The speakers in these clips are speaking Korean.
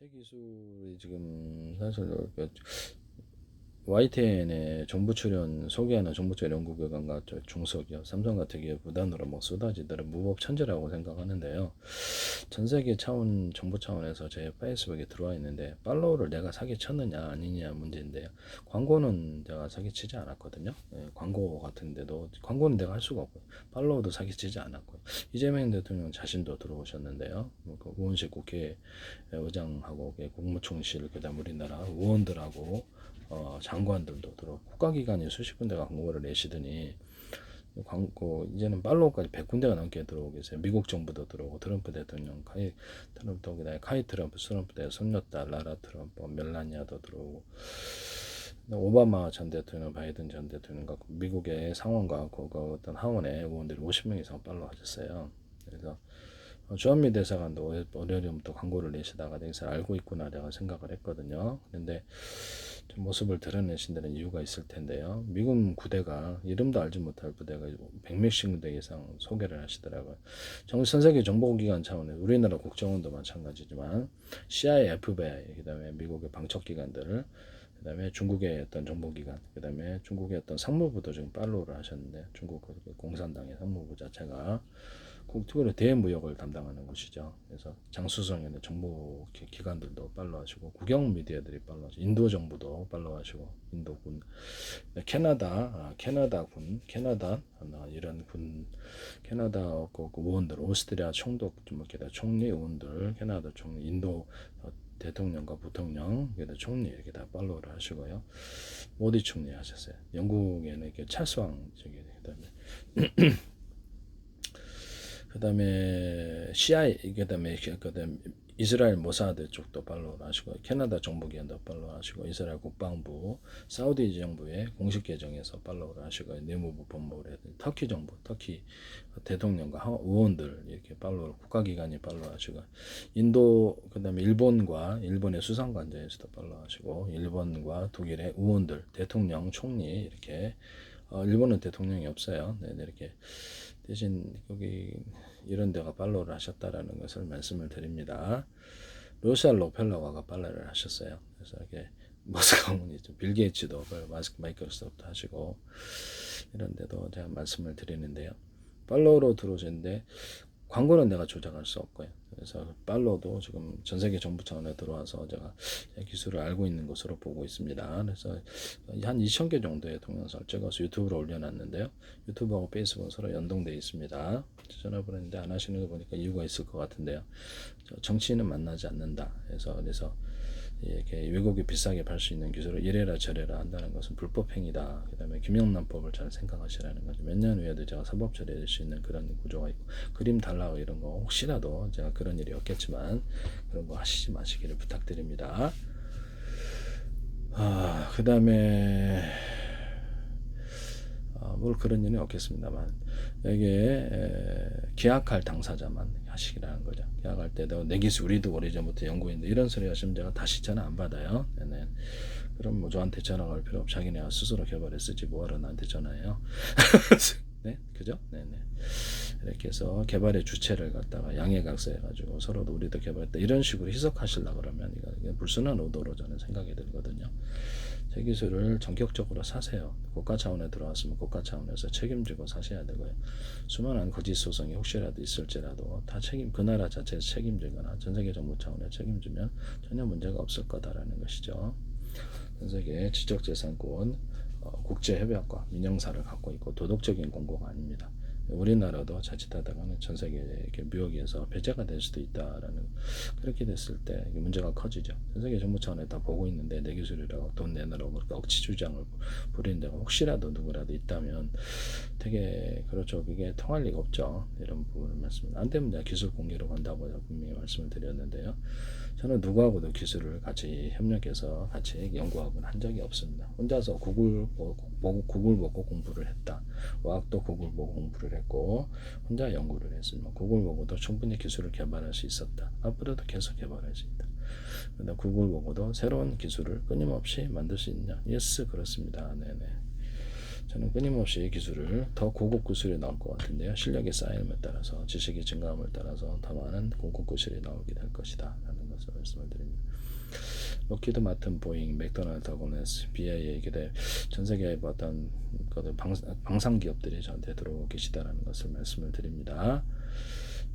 제 기술이 지금 사실 YTN의 정부 출연 소개하는 정부 출연 연구기관과 중소기업, 삼성 같은 기업 무단으로 쏟아지더라 무법 천지라고 생각하는데요. 전 세계 차원 정부 차원에서 제 페이스북에 들어와 있는데 팔로우를 내가 사기 쳤느냐 아니냐 문제인데요. 광고는 제가 사기치지 않았거든요. 광고 같은데도 광고는 내가 할 수가 없고요. 팔로우도 사기치지 않았고요. 이재명 대통령 자신도 들어오셨는데요. 그 우원식 국회의장하고 국무총실 그다음 우리나라 의원들하고 장관들도 들어 국가기관이 수십 군데가 광고를 내시더니 광고 이제는 팔로우까지 100군데가 넘게 들어오고 계세요. 미국 정부도 들어오고 트럼프 대통령 트럼프 그다음에 트럼프 대 손녀딸 라라 트럼프 멜라니아도 들어오고 오바마 전 대통령 바이든 전 대통령과 미국의 상원과 그 어떤 하원의 의원들이 50명 이상 팔로우 하셨어요. 그래서 주한미 대사관도 어려움부터 광고를 내시다가 내가 알고 있구나 내가 생각을 했거든요. 그런데 좀 모습을 드러내신 데는 이유가 있을 텐데요. 미군 부대가 이름도 알지 못할 부대가 100몇십 군데 이상 소개를 하시더라고요. 전 세계 정보기관 차원에서 우리나라 국정원도 마찬가지지만 CIA, FBI, 그다음에 미국의 방첩기관들, 그다음에 중국의 어떤 정보기관, 그다음에 중국의 어떤 상무부도 지금 팔로우를 하셨는데 중국 공산당의 상무부 자체가 특별히 대무역을 담당하는 곳이죠. 그래서 장수성의 정보 기관들도 팔로우하시고 국영 미디어들이 팔로우하시고 인도 정부도 팔로우하시고 인도군, 캐나다 이런 군 캐나다 의원들, 오스트리아 총독 총리 의원들, 캐나다 총리, 인도 대통령과 부통령, 총리 이렇게 다 팔로우를 하시고요. 모디 총리 하셨어요. 영국에는 이렇게 찰스 왕 그다음에 CI 그다음에 이스라엘 모사드 쪽도 팔로우를 하시고 캐나다 정보기관도 팔로우 하시고 이스라엘 국방부 사우디 정부의 공식 계정에서 팔로우를 하시고 내무부 법무부에 터키 정부 터키 대통령과 의원들 이렇게 팔로우 국가기관이 팔로우 하시고 인도 그다음에 일본의 수상관저에서도 팔로우 하시고 일본과 독일의 의원들 대통령 총리 이렇게 일본은 대통령이 없어요. 네, 이렇게 대신 여기 이런 데가 팔로우를 하셨다라는 것을 말씀을 드립니다. 러시아 로펠러가 팔로우를 하셨어요. 그래서 이렇게 머스크문이 빌 게이츠도 마이크로소프트 하시고 이런 데도 제가 말씀을 드리는데요. 팔로우로 들어오셨는데 광고는 내가 조작할 수 없고요. 그래서 팔로우도 지금 전 세계 정부 차원에 들어와서 제가 기술을 알고 있는 것으로 보고 있습니다. 그래서 한 2,000개 정도의 동영상을 찍어서 유튜브로 올려놨는데요. 유튜브하고 페이스북은 서로 연동되어 있습니다. 전화번호 있는데 안 하시는 거 보니까 이유가 있을 것 같은데요. 정치인은 만나지 않는다. 그래서 이렇게 외국에 비싸게 팔 수 있는 기술을 이래라 저래라 한다는 것은 불법 행위다. 그다음에 김영란법을 잘 생각하시라는 거죠. 몇 년 후에도 제가 사법 처리할 수 있는 그런 구조가 있고 그림 달라고 이런 거 혹시라도 제가 그런 일이 없겠지만 그런 거 하시지 마시기를 부탁드립니다. 그다음에 뭘 그런 일은 없겠습니다만 여기에 계약할 당사자만 하시기라는 거죠. 계약할 때도 내 기술 우리도 오래전부터 연구했는데 이런 소리 하시면 제가 다시 전화 안 받아요. 네네. 그럼 뭐 저한테 전화 걸 필요 없고 자기네가 스스로 개발해 쓰지 뭐하러 나한테 전화해요. 네, 그죠? 네네. 이렇게 해서 개발의 주체를 갖다가 양해각서해가지고 서로도 우리도 개발했다 이런 식으로 희석하시려고 그러면 이거 불순한 의도로 저는 생각이 들거든요. 제 기술을 전격적으로 사세요. 국가 차원에 들어왔으면 국가 차원에서 책임지고 사셔야 되고요. 수많은 거짓 소송이 혹시라도 있을지라도 다 그 나라 자체에서 책임지거나 전 세계 정부 차원에 책임지면 전혀 문제가 없을 거다라는 것이죠. 전 세계 지적재산권 국제협약과 민영사를 갖고 있고 도덕적인 공고가 아닙니다. 우리나라도 자칫하다가는 전 세계 이렇게 묘역에서 배제가 될 수도 있다라는 그렇게 됐을 때 문제가 커지죠. 전 세계 정부 차원에 다 보고 있는데 내 기술이라고 돈 내놓으라고 그렇게 억지 주장을 부리는 데가 혹시라도 누구라도 있다면 되게 그렇죠. 그게 통할 리가 없죠. 이런 부분을 안 되면 내가 기술 공개로 간다고 분명히 말씀을 드렸는데요. 저는 누구하고도 기술을 같이 협력해서 같이 연구하고는 한 적이 없습니다. 혼자서 구글 보고 공부를 했다. 과학도 구글 보고 공부를 했고 혼자 연구를 했습니다. 구글 보고도 충분히 기술을 개발할 수 있었다. 앞으로도 계속 개발할 수 있다. 그런데 구글 보고도 새로운 기술을 끊임없이 만들 수 있냐? 예스, 그렇습니다. 네네. 저는 끊임없이 기술을 더 고급 기술이 나올 것 같은데요. 실력이 쌓임에 따라서 지식이 증가함을 따라서 더 많은 고급 기술이 나오게 될 것이다 라는 것을 말씀을 드립니다. 록히드 마튼, 보잉, 맥도날드, 더그네스, BIA 기대 전 세계의 어떤 방산 기업들이 저한테 들어오고 계시다라는 것을 말씀을 드립니다.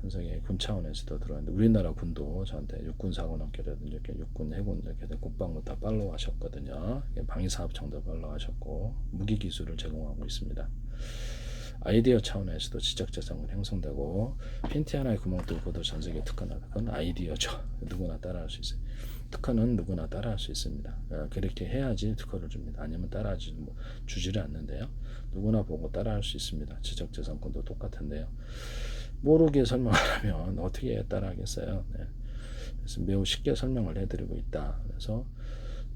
전 세계 군 차원에서도 들어왔는데 우리나라 군도 저한테 육군 사관학교라든지 이렇게 육군 해군 이렇게 국방부 다 팔로우하셨거든요. 방위사업청도 팔로우하셨고 무기 기술을 제공하고 있습니다. 아이디어 차원에서도 지적재산권 형성되고 핀티 하나에 구멍 뚫고도 전 세계 특허나다. 그건 아이디어죠. 누구나 따라할 수 있어요. 특허는 누구나 따라할 수 있습니다. 그렇게 해야지 특허를 줍니다. 아니면 따라하지 주지를 않는데요. 누구나 보고 따라할 수 있습니다. 지적재산권도 똑같은데요. 모르게 설명을 하면 어떻게 따라하겠어요. 네. 그래서 매우 쉽게 설명을 해드리고 있다. 그래서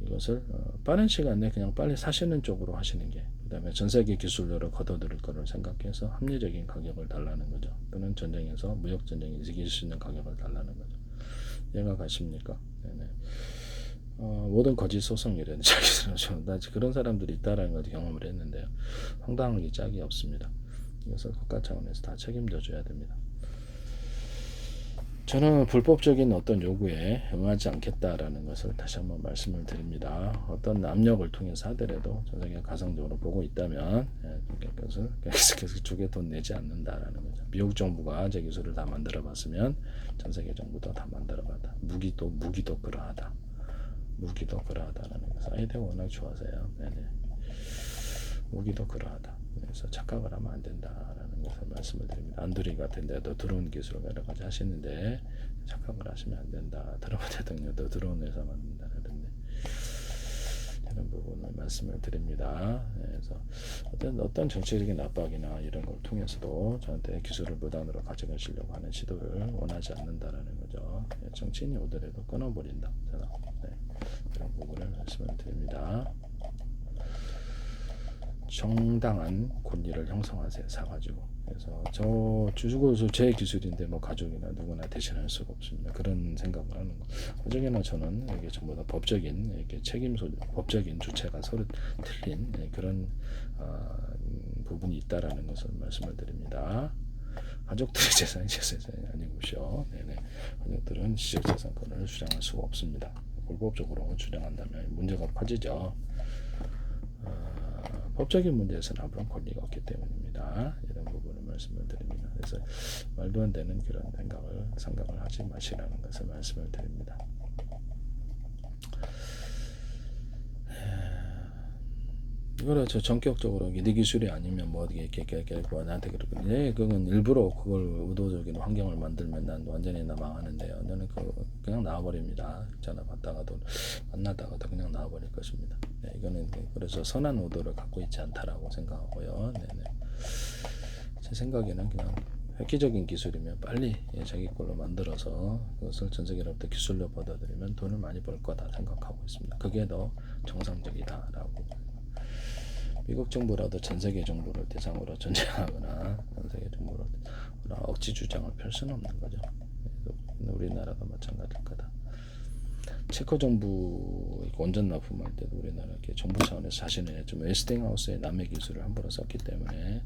이것을 빠른 시간 내에 그냥 빨리 사시는 쪽으로 하시는 게, 그 다음에 전세계 기술료를 걷어들일 거를 생각해서 합리적인 가격을 달라는 거죠. 또는 전쟁에서 무역전쟁이 이길 수 있는 가격을 달라는 거죠. 이해가 가십니까? 네네. 모든 거짓 소송이라는 나 그런 사람들이 있다라는 걸 경험을 했는데요. 황당하게 짝이 없습니다. 이것을 국가 차원에서 다 책임져 줘야 됩니다. 저는 불법적인 어떤 요구에 응하지 않겠다라는 것을 다시 한번 말씀을 드립니다. 어떤 압력을 통해서 하더라도 전 세계 가성적으로 보고 있다면 그것을 계속 주게 돈 내지 않는다라는 거죠. 미국 정부가 제 기술을 다 만들어봤으면 전 세계 정부도 다 만들어봤다. 무기도 그러하다. 무기도 그러하다라는 것을 아이디어가 워낙 좋아서요. 네네. 무기도 그러하다. 그래서 착각을 하면 안 된다라는 것을 말씀을 드립니다. 안드리 같은 데도 드론 기술 여러 가지 하시는데 착각을 하시면 안 된다. 트럼프 대통령도 드론 회사 만든다는데 이런 부분을 말씀을 드립니다. 그래서 어떤 정치적인 압박이나 이런 걸 통해서도 저한테 기술을 무단으로 가져가시려고 하는 시도를 원하지 않는다라는 거죠. 정치인이 오더라도 끊어버린다. 네. 이런 부분을 말씀을 드립니다. 정당한 권리를 형성하세요. 사가지고. 그래서 저 주고서 제 기술인데 뭐 가족이나 누구나 대신할 수가 없습니다. 그런 생각을 하는 거. 가족이나 저는 이게 전부 다 법적인 이렇게 법적인 주체가 서로 틀린 그런 부분이 있다라는 것을 말씀을 드립니다. 가족들의 재산이 제 재산이 아니고요. 네네. 가족들은 지적재산권을 주장할 수가 없습니다. 불법적으로 주장한다면 문제가 커지죠. 법적인 문제에서는 아무런 권리가 없기 때문입니다. 이런 부분을 말씀을 드립니다. 그래서 말도 안 되는 그런 생각을 하지 마시라는 것을 말씀을 드립니다. 이거를 저 전격적으로 네 기술이 아니면 뭐 어떻게 이렇게 나한테 그러거든요. 그건 일부러 그걸 의도적인 환경을 만들면 난 완전히 망하는데요. 저는 그냥 나와버립니다. 전화 받다가도 만나다가도 그냥 나와버릴 것입니다. 네, 이거는 그래서 선한 의도를 갖고 있지 않다라고 생각하고요. 네네. 제 생각에는 그냥 획기적인 기술이면 빨리 자기 걸로 만들어서 그것을 전 세계로부터 기술료 받아들이면 돈을 많이 벌 거다 생각하고 있습니다. 그게 더 정상적이다라고. 미국 정부라도 전 세계 정부를 대상으로 전쟁하거나 전 세계 정부로 억지 주장을 펼 수는 없는 거죠. 우리나라가 마찬가지일 거다. 체코 정부 원전 납품할 때도 우리나라 이렇게 정부 차원에서 자신의 좀 웨스팅하우스의 남의 기술을 함부로 썼기 때문에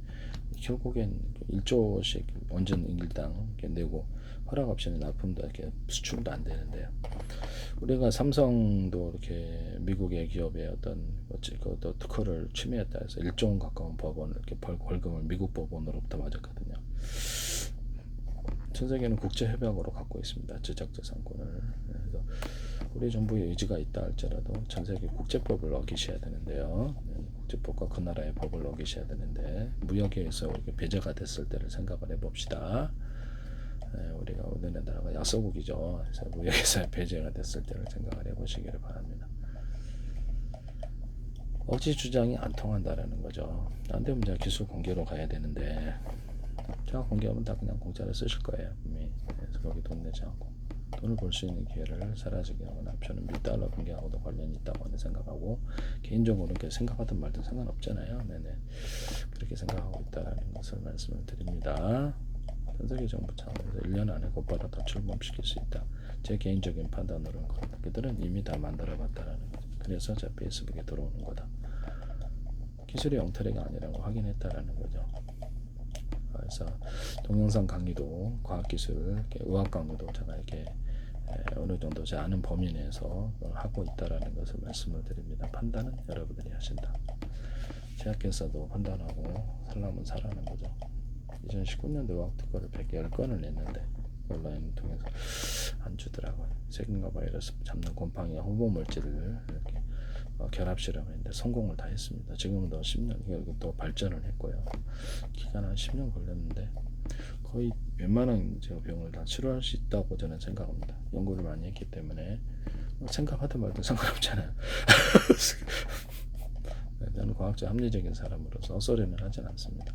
결국엔 1조씩 원전 일당 이렇게 내고 허락 없이는 납품도 이렇게 수출도 안 되는데요. 우리가 삼성도 이렇게 미국의 기업의 어떤 특허를 침해했다 해서 1조 원 가까운 법원을 이렇게 벌금을 미국 법원으로부터 맞았거든요. 전 세계는 국제 협약으로 갖고 있습니다. 지적재산권을. 그래서 우리 정부의 의지가 있다 할지라도 전 세계 국제법을 어기셔야 되는데요. 국제법과 그 나라의 법을 어기셔야 되는데 무역에서 이렇게 배제가 됐을 때를 생각을 해봅시다. 우리가 우리나라가 약소국이죠. 그래서 무역에서 배제가 됐을 때를 생각을 해보시기를 바랍니다. 억지 주장이 안 통한다라는 거죠. 안 되면 이제 기술 공개로 가야 되는데 제가 공개하면 다 그냥 공짜로 쓰실 거예요. 그래서 거기 돈 내지 않고 돈을 벌 수 있는 기회를 사라지게 하거나 저는 $1 공개하고도 관련이 있다고 생각하고 개인적으로 그렇게 생각하든 말든 상관없잖아요. 네네. 그렇게 생각하고 있다라는 것을 말씀을 드립니다. 전 세계 정부 차원에서 1년 안에 곧바로 다 출범시킬 수 있다. 제 개인적인 판단으로는 그들은 이미 다 만들어봤다라는 거죠. 그래서 제 페이스북에 들어오는 거다. 기술이 엉터리가 아니라고 확인했다라는 거죠. 그래서 동영상 강의도 과학기술, 의학 강의도 제가 이렇게 어느 정도 제 아는 범위 내에서 하고 있다라는 것을 말씀을 드립니다. 판단은 여러분들이 하신다. 제약회사도 판단하고 살라면 사라는 거죠. 2019년도 의학특허를 110건을 냈는데 온라인 통해서 안 주더라고요. 세균과 바이러스 잡는 곰팡이 호보물질을 이렇게 결합 실험했는데 성공을 다 했습니다. 지금은 더 10년 또 발전을 했고요. 기간 한 10년 걸렸는데 거의 웬만한 제가 병을 다 치료할 수 있다고 저는 생각합니다. 연구를 많이 했기 때문에 생각하든 말든 상관없잖아요. 저는 과학적 합리적인 사람으로서 헛소리는 하진 않습니다.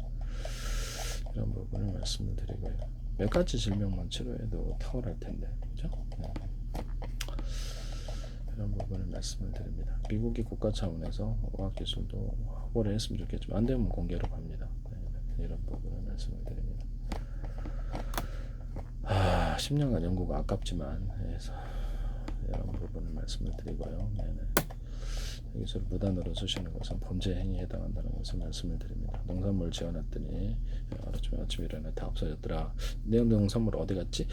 이런 부분을 말씀을 드리고요. 몇 가지 질병만 치료해도 탁월할 텐데, 그죠? 네. 이런 부분을 말씀을 드립니다. 미국이 국가 차원에서 과학기술도 확보를 했으면 좋겠지만 안 되면 공개로 갑니다. 네. 이런 부분을 말씀을 드립니다. 10년간 연구가 아깝지만 그래서 이런 부분을 말씀을 드리고요. 네네. 여기서 무단으로 쓰시는 것은 범죄 행위에 해당한다는 것을 말씀을 드립니다. 농산물 지어놨더니 아침에 일어나 다 없어졌더라. 내 농산물 어디 갔지?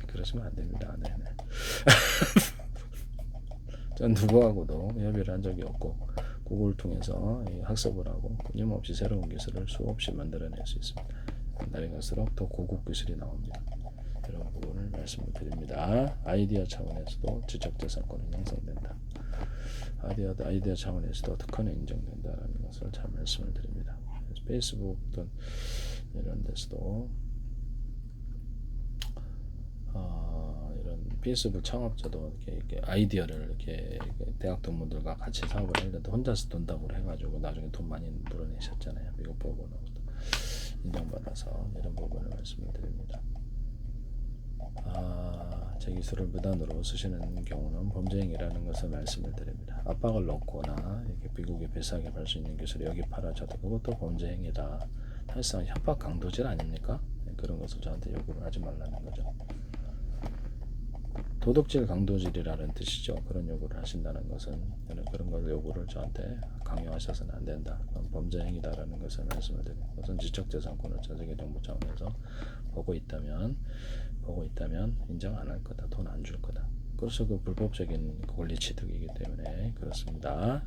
그러시면 안 됩니다. 네네. 전 누구하고도 협의를 한 적이 없고 구글을 통해서 학습을 하고 끊임없이 새로운 기술을 수없이 만들어낼 수 있습니다. 날이 갈수록 더 고급 기술이 나옵니다. 이런 부분을 말씀을 드립니다. 아이디어 차원에서도 지적재산권은 형성된다. 아이디어 차원에서도 특허는 인정된다는 것을 잘 말씀을 드립니다. 페이스북 등 이런 데서도 이런 페이스북 창업자도 이렇게 아이디어를 이렇게 대학 동문들과 같이 사업을 하는데 혼자서 돈다고 해가지고 나중에 돈 많이 물어내셨잖아요. 미국 법원으로 인정받아서 이런 부분을 말씀을 드립니다. 제 기술을 무단으로 쓰시는 경우는 범죄행위라는 것을 말씀을 드립니다. 압박을 넣거나 이렇게 미국에 비싸게 팔 수 있는 기술을 여기 팔아줘도 그것도 범죄행위다. 사실상 협박 강도질 아닙니까? 그런 것을 저한테 요구를 하지 말라는 거죠. 도덕질 강도질이라는 뜻이죠. 그런 요구를 하신다는 것은 그런 걸 요구를 저한테 강요하셔서는 안 된다. 그건 범죄행위다라는 것을 말씀을 드립니다. 그것은 지적재산권을 전 세계 정부 차원에서 보고 있다면 인정 안 할 거다. 돈 안 줄 거다. 그래서 그 불법적인 권리 취득이기 때문에 그렇습니다.